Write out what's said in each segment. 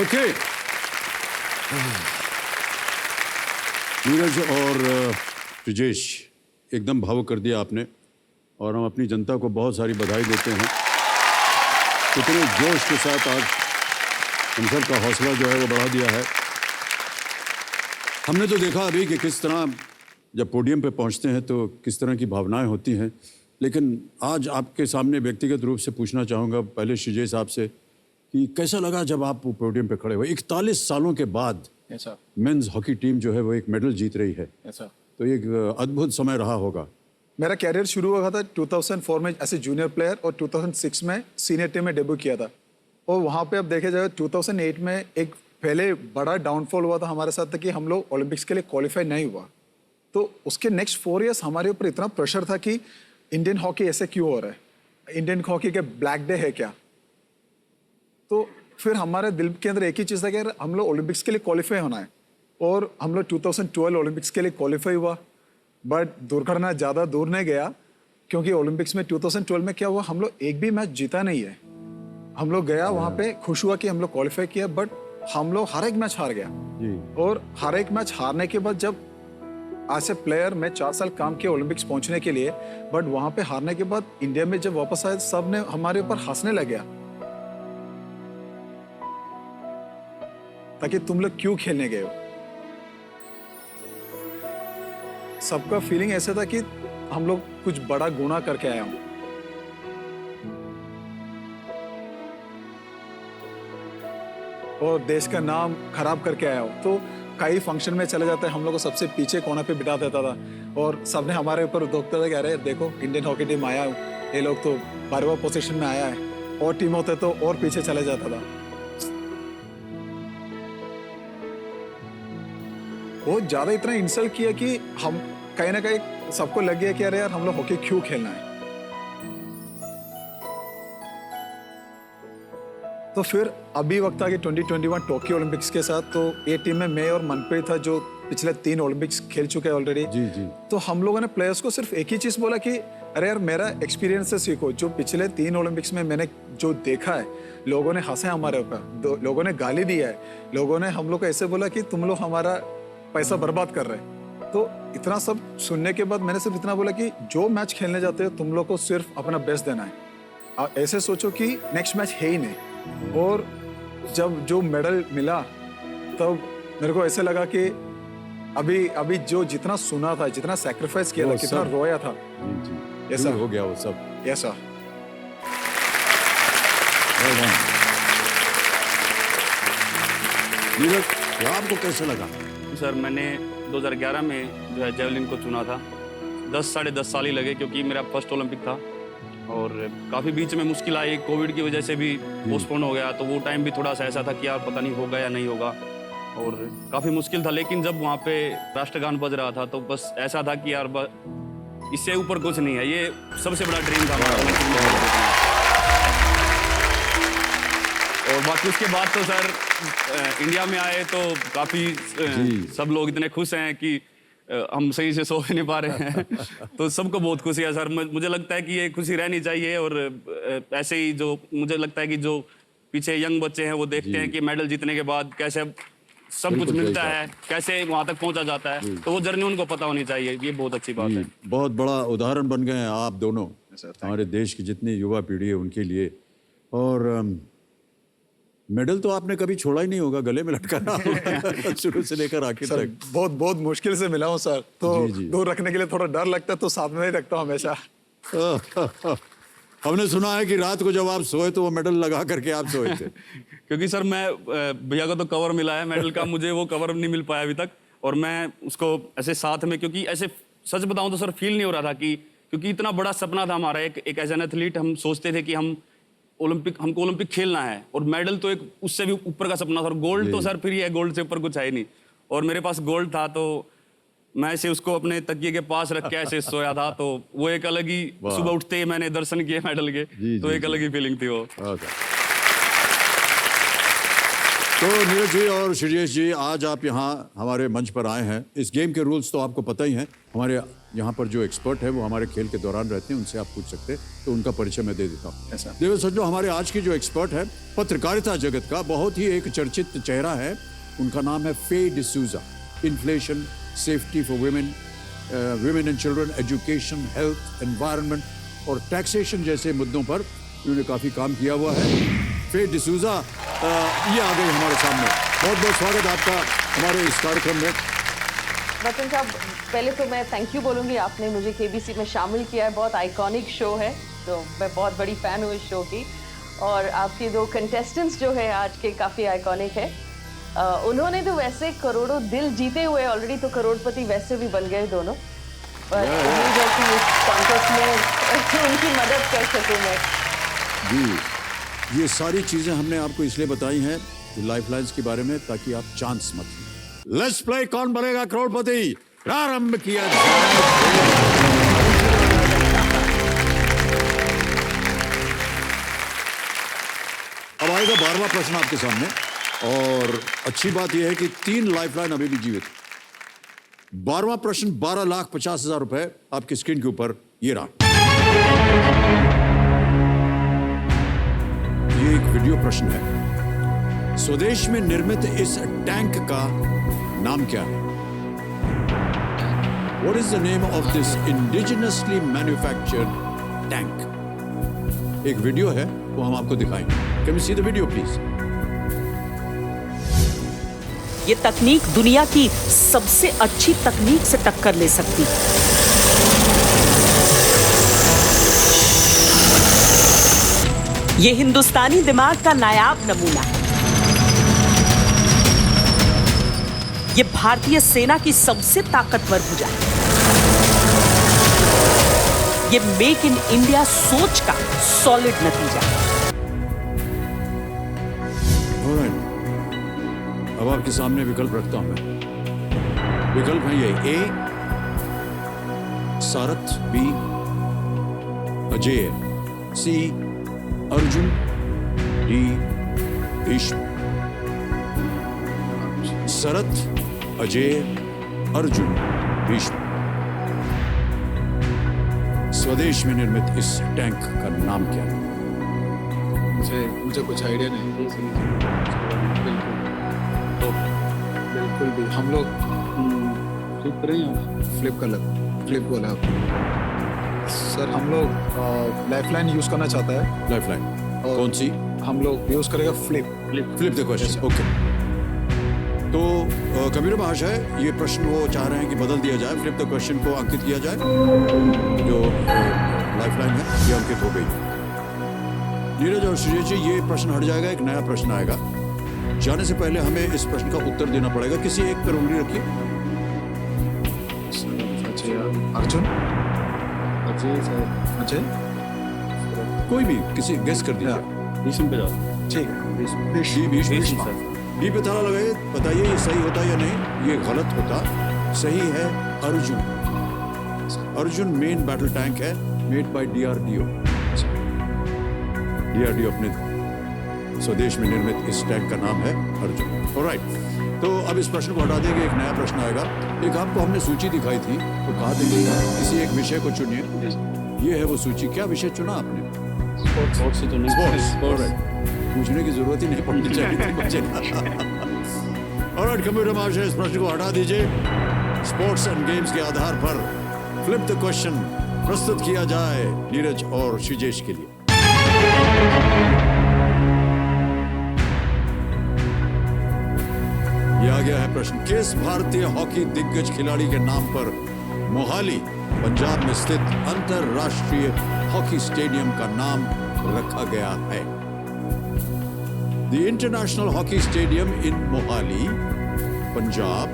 Okay Neeraj और ब्रिजेश, एकदम भावुक कर दिया आपने और हम अपनी जनता को बहुत सारी बधाई देते हैं। इतने जोश के साथ आज हम सब का हौसला जो है वो बढ़ा दिया है। हमने तो देखा अभी कि किस तरह जब पोडियम पे पहुंचते हैं तो किस तरह की भावनाएं होती हैं, लेकिन आज आपके सामने व्यक्तिगत रूप से पूछना चाहूँगा पहले श्रीजय साहब से कि कैसा लगा जब आप पोडियम पे खड़े हुए। 41 सालों के बाद मेंस हॉकी टीम जो है वो एक मेडल जीत रही है, तो एक अद्भुत समय रहा होगा। मेरा कैरियर शुरू हुआ था 2004 में एज ए जूनियर प्लेयर और 2006 में सीनियर टीम में डेब्यू किया था। और वहाँ पे अब देखे जाए 2008 में एक पहले बड़ा डाउनफॉल हुआ था हमारे साथ कि हम लोग ओलंपिक्स के लिए क्वालिफाई नहीं हुआ। तो उसके नेक्स्ट 4 इयर्स हमारे ऊपर इतना प्रेशर था कि इंडियन हॉकी ऐसे क्यों हो रहा है, इंडियन हॉकी के ब्लैक डे है क्या। तो फिर हमारे दिल के अंदर एक ही चीज़ था कि यार हम लोग ओलंपिक्स के लिए क्वालिफाई होना है। और हम लोग 2012 ओलंपिक्स के लिए क्वालिफाई हुआ, बट दुर्घटना ज़्यादा दूर नहीं गया, क्योंकि ओलंपिक्स में 2012 में क्या हुआ, हम लोग एक भी मैच जीता नहीं है। हम लोग गया वहाँ पे, खुश हुआ कि हम लोग क्वालिफाई किया, बट हम लोग हर एक मैच हार गया। और हर एक मैच हारने के बाद जब आज से प्लेयर मैं 4 साल काम किया ओलंपिक्स पहुंचने के लिए, बट वहाँ पे हारने के बाद इंडिया में जब वापस आए सब ने हमारे ऊपर हंसने लग गया ताकि तुम लोग क्यों खेलने गए हो। सबका फीलिंग ऐसा था कि हम लोग कुछ बड़ा गुनाह करके आया हूं। और देश का नाम खराब करके आया हूं। तो कई फंक्शन में चले जाते हैं, हम लोग को सबसे पीछे कोना पे बिठा देता था और सबने हमारे ऊपर दोगता था कि अरे देखो इंडियन हॉकी टीम आया हूं, ये लोग तो 12वां पोजीशन में आया है। और टीम होते तो और पीछे चले जाता था। बहुत ज्यादा इतना इंसल्ट किया कि हम कहीं ना कहीं सबको लग गया कि अरे यार हम लोग हॉकी क्यों खेलना है। तो फिर अभी वक्त आ गया 2021 टोक्यो ओलंपिक्स के साथ। तो ये टीम में मैं और मनप्रीत था जो पिछले 3 ओलंपिक्स खेल चुके हैं ऑलरेडी। जी। तो हम लोगों ने प्लेयर्स को सिर्फ एक ही चीज बोला कि अरे यार मेरा एक्सपीरियंस से सीखो। जो पिछले 3 ओलंपिक्स में मैंने जो देखा है, लोगों ने हंसे हमारे ऊपर, लोगों ने गाली दिया है, लोगों ने हम लोग को ऐसे बोला कि तुम लोग हमारा पैसा बर्बाद कर रहे हैं। तो इतना सब सुनने के बाद मैंने सिर्फ इतना बोला कि जो मैच खेलने जाते हो तुम लोग को सिर्फ अपना बेस्ट देना है। ऐसे सोचो कि नेक्स्ट मैच है ही नहीं। और जब जो मेडल मिला तब मेरे को ऐसे लगा कि अभी जो जितना सुना था, जितना सैक्रिफाइस किया था, कितना रोया था, ऐसा हो गया वो सब। ऐसा नीरज आपको कैसे लगा? सर मैंने 2011 में जो है जेवलिन को चुना था। 10 साढ़े 10 साल ही लगे, क्योंकि मेरा फर्स्ट ओलंपिक था और काफ़ी बीच में मुश्किल आई, कोविड की वजह से भी पोस्टपोन हो गया। तो वो टाइम भी थोड़ा सा ऐसा था कि यार पता नहीं होगा या नहीं होगा, और काफ़ी मुश्किल था। लेकिन जब वहाँ पे राष्ट्रगान बज रहा था तो बस ऐसा था कि यार इससे ऊपर कुछ नहीं है, ये सबसे बड़ा ड्रीम था हमारा। और बाकी उसके बाद तो सर इंडिया में आए तो काफ़ी सब लोग इतने खुश हैं कि हम सही से सो नहीं पा रहे हैं। तो सबको बहुत खुशी है सर। मुझे लगता है कि ये खुशी रहनी चाहिए। और ऐसे ही जो मुझे लगता है कि जो पीछे यंग बच्चे हैं वो देखते हैं कि मेडल जीतने के बाद कैसे सब कुछ मिलता है, कैसे वहाँ तक पहुँचा जाता है, तो वो जर्नी उनको पता होनी चाहिए। ये बहुत अच्छी बात है। बहुत बड़ा उदाहरण बन गए हैं आप दोनों हमारे देश की जितनी युवा पीढ़ी है उनके लिए। और मेडल तो आपने कभी छोड़ा ही नहीं होगा, गले में लटका शुरू से लेकर आखिर तक। बहुत मुश्किल से मिला हूँ सर। तो दूर रखने के लिए थोड़ा डर लगता है, तो साथ में ही रखता हूँ हमेशा। हमने सुना है कि रात को जब आप सोए तो वो मेडल लगा करके आप सोए थे। क्योंकि सर मैं भैया को तो कवर मिला है मेडल का, मुझे वो कवर नहीं मिल पाया अभी तक। और मैं उसको ऐसे साथ में, क्योंकि ऐसे सच बताऊं तो सर फील नहीं हो रहा था कि, क्योंकि इतना बड़ा सपना था हमारा। एक एज एन एथलीट हम सोचते थे कि हमको ओलंपिक खेलना है, और मेडल तो एक उससे भी ऊपर का सपना था। और गोल्ड तो सर फिर ही है, गोल्ड से ऊपर कुछ है ही नहीं। और मेरे पास गोल्ड था तो मैं ऐसे उसको अपने तकिए के पास रख के ऐसे सोया था। तो वो एक अलग ही, सुबह उठते ही मैंने दर्शन किए मेडल के, तो एक अलग ही फीलिंग थी वो। तो नीरज जी और श्रीजेश जी, आज आप यहाँ हमारे मंच पर आए हैं। इस गेम के रूल्स तो आपको पता ही हैं। हमारे यहाँ पर जो एक्सपर्ट है वो हमारे खेल के दौरान रहते हैं, उनसे आप पूछ सकते हैं, तो उनका परिचय मैं दे देता हूँ। Yes, sir. देवेंद्र सज्जो, हमारे आज की जो एक्सपर्ट है पत्रकारिता जगत का बहुत ही एक चर्चित चेहरा है, उनका नाम है फे D'Souza. Inflation, safety for women, women and children, education, health, environment और टैक्सेशन जैसे मुद्दों पर उन्होंने काफ़ी काम किया हुआ है। फे डिसूजा ये आ गए हमारे सामने। बहुत बहुत स्वागत आपका हमारे इस कार्यक्रम में। वतन साहब, पहले तो मैं थैंक यू बोलूँगी, आपने मुझे केबीसी में शामिल किया है। बहुत आइकॉनिक शो है, तो मैं बहुत बड़ी फ़ैन हूँ इस शो की। और आपके दो कंटेस्टेंट्स जो है आज के काफ़ी आइकॉनिक है। उन्होंने तो वैसे करोड़ों दिल जीते हुए ऑलरेडी, तो करोड़पति वैसे भी बन गए दोनों। पर उम्मीद है कि इस कॉन्टेस्ट में उनकी मदद कर सकूँ मैं। जी, ये सारी चीज़ें हमने आपको इसलिए बताई हैं लाइफलाइंस के बारे में, ताकि आप चांस मत लें। लेट्स प्ले कौन बनेगा करोड़पति प्रारंभ किया जाए। अब आएगा 12वां प्रश्न आपके सामने, और अच्छी बात यह है कि 3 लाइफलाइन अभी भी जीवित। 12वां प्रश्न 12,50,000 रुपए आपकी स्क्रीन के ऊपर ये रहा। ये एक वीडियो प्रश्न है। स्वदेश में निर्मित इस टैंक का नाम क्या है? What is the name of this indigenously manufactured tank? एक वीडियो है, वो हम आपको दिखाएंगे। Can we see the video, please? ये तकनीक दुनिया की सबसे अच्छी तकनीक से टक्कर ले सकती है। ये हिंदुस्तानी दिमाग का नायाब नमूना है। ये भारतीय सेना की सबसे ताकतवर भुजा है। ये मेक इन इंडिया सोच का सॉलिड नतीजा है। Alright. अब आपके सामने विकल्प रखता हूं मैं। विकल्प है ये: ए सारथ, बी अजय, सी अर्जुन, डी भीष्म। सरथ, अजय, अर्जुन, भीष्म। स्वदेश में निर्मित इस टैंक का नाम क्या है? मुझे कुछ आइडिया नहीं। बिल्कुल भी हम लोग फ्लिप करें, फ्लिप कर लेते, फ्लिप बोला आप। सर हम लोग लाइफलाइन यूज करना चाहता है। लाइफलाइन और कौन सी? हम लोग यूज करेगा flip. Flip the question. Okay, तो कबीर महाशय, ये प्रश्न वो चाह रहे हैं कि बदल दिया जाए, फ्लिप द क्वेश्चन को अंकित किया जाए। जो लाइफलाइन है ये अंकित हो गई। नीरज और श्रेय जी, ये प्रश्न हट जाएगा, एक नया प्रश्न आएगा। जाने से पहले हमें इस प्रश्न का उत्तर देना पड़ेगा। किसी एक पर उंगली रखिए। अर्जुन, अजय, कोई भी किसी गेस कर दीजिए। भीष्म पे जाओ। ठीक है। भीष्म। डी पे ताला लगाइए, बताइए ये सही होता या नहीं। ये गलत होता। सही है Arjun. Arjun main battle tank है, मेड बाय डीआरडीओ। डीआरडीओ अपने स्वदेश में निर्मित इस टैंक का नाम है अर्जुन। ऑलराइट, तो अब इस प्रश्न को हटा देंगे, एक नया प्रश्न आएगा। एक आपको हमने सूची दिखाई थी, तो कहा था कि किसी एक विषय को चुनिए। ये है वो सूची। क्या विषय चुना आपने? स्पोर्ट्स से तो नहीं। स्पोर्ट्स। पूछने की जरूरत ही नहीं पड़नी चाहिए थी मुझे। ऑलराइट कंप्यूटर मास्टर, इस प्रश्न को हटा दीजिए। स्पोर्ट्स एंड गेम्स के आधार पर फ्लिप द क्वेश्चन प्रस्तुत किया जाए नीरज और शिजेश के लिए। यह आ गया है प्रश्न। किस भारतीय हॉकी दिग्गज खिलाड़ी के नाम पर मोहाली, पंजाब में स्थित अंतरराष्ट्रीय हॉकी स्टेडियम का नाम रखा गया है? The International Hockey Stadium in Mohali, Punjab,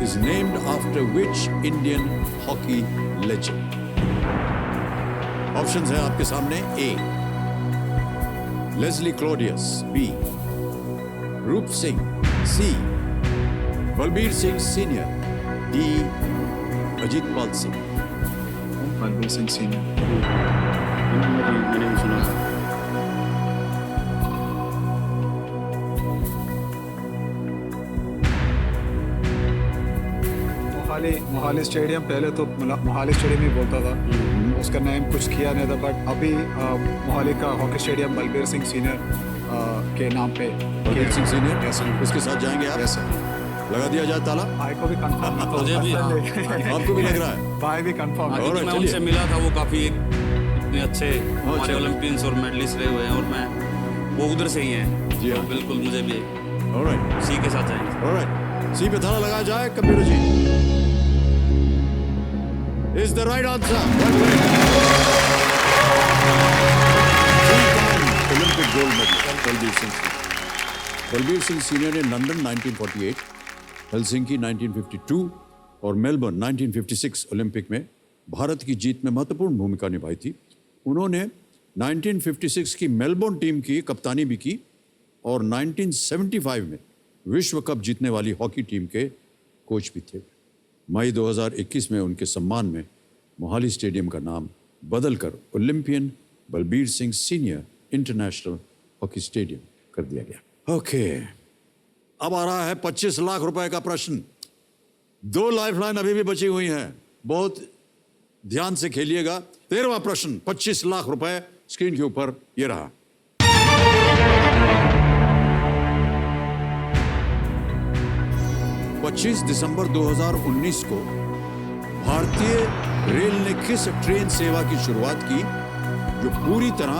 is named after which Indian hockey legend? Options हैं आपके सामने। A. Leslie Claudius, B. Roop Singh, C. Balbir Singh Senior, D. Ajitpal Singh। Balbir Singh senior. मैंने भी सुना था। मोहाली मोहाली मोहाली स्टेडियम पहले तो मोहाली स्टेडियम ही बोलता था, उसका नेम कुछ किया नहीं था, बट अभी मोहाली का hockey stadium Balbir Singh senior के नाम पे Balbir Singh senior, Yes, sir. उसके साथ जाएंगे आप? Yes sir. लगा दिया जाए ताला? भाई को भी कंफर्म है, तो मुझे भी, हाँ। आपको भी लग रहा है? भाई भी कंफर्म है। Alright, मैं चलिए। उनसे मिला था, वो काफी इतने अच्छे हमारे चलिए। ओलंपियंस और मेडलिस्ट रहे हुए हैं, और मैं वो उधर से ही हैं। जी हाँ। तो बिल्कुल मुझे भी ऑलराइट, उसी के साथ जाएंगे। ऑलराइट। सी पे ताला लगाया जाए कंप्यूटर जी। Is the right answer. Olympic gold medal Balbir Singh. Balbir Singh senior ने लंदन 1948, हेलसिंकी 1952 और मेलबर्न 1956 ओलंपिक में भारत की जीत में महत्वपूर्ण भूमिका निभाई थी। उन्होंने 1956 की मेलबर्न टीम की कप्तानी भी की और 1975 में विश्व कप जीतने वाली हॉकी टीम के कोच भी थे। मई 2021 में उनके सम्मान में मोहाली स्टेडियम का नाम बदलकर Olympian Balbir Singh senior international hockey stadium कर दिया गया। ओके, अब आ रहा है 25 लाख रुपए का प्रश्न। 2 लाइफलाइन अभी भी बची हुई हैं, बहुत ध्यान से खेलिएगा। 13वां प्रश्न, 25 लाख रुपए स्क्रीन के ऊपर ये रहा। पच्चीस दिसंबर 2019 को भारतीय रेल ने किस ट्रेन सेवा की शुरुआत की जो पूरी तरह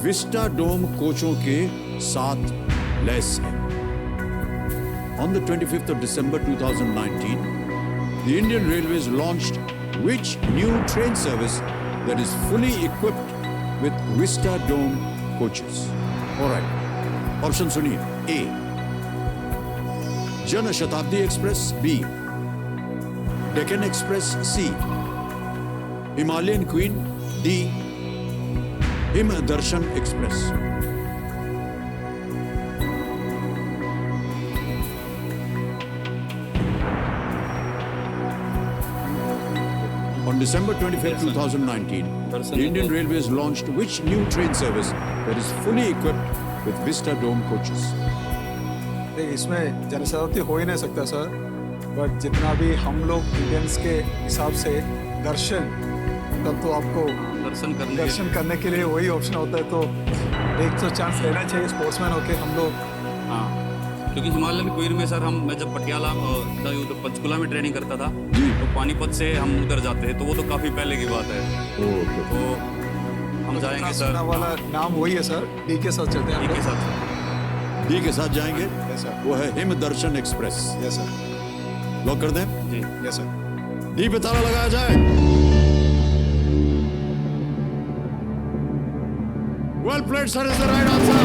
विस्टा डोम कोचों के साथ लैस है? On the 25th of December 2019, the Indian Railways launched which new train service that is fully equipped with Vista Dome coaches? All right. Option सुनिए. A. Jan Shatabdi express. B. Deccan express. C. Himalayan queen. D. Him Darshan express. On December 25, 2019, the Indian Railways launched which new train service that is fully equipped with Vista Dome coaches? देखिए, इसमें जनशताब्दी हो ही नहीं सकता sir, but जितना भी हम लोग Indians के हिसाब से दर्शन, तब तो आपको दर्शन करने के लिए वही ऑप्शन होता है, तो एक तो चांस लेना चाहिए स्पोर्ट्समैन होके हम लोग। हाँ, क्योंकि हिमालयन क्वीन में सर मैं जब पटियाला उधर पंचकुला में ट्रेनिंग करता था, तो पानीपत से हम उधर जाते हैं, तो वो तो काफी पहले की बात है। तो हम जाएंगे सर। वाला नाम वही है सर, डी के साथ चलते हैं। डी के साथ। डी के साथ जाएंगे, यस सर। वो है हिम दर्शन एक्सप्रेस। Yes sir. लॉक कर दें? जी। Yes sir. डी पे ताला लगाया जाए। Well played sir, is the right answer.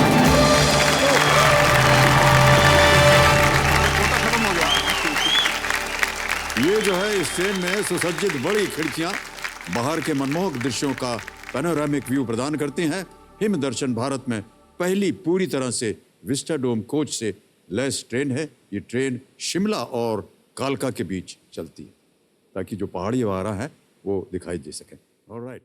ये जो है इस ट्रेन में सुसज्जित बड़ी खिड़कियां बाहर के मनमोहक दृश्यों का पैनोरामिक व्यू प्रदान करती हैं। हिम दर्शन भारत में पहली पूरी तरह से विस्टा डोम कोच से लैस ट्रेन है। ये ट्रेन शिमला और कालका के बीच चलती है ताकि जो पहाड़ी वारा है वो दिखाई दे सके। ऑलराइट।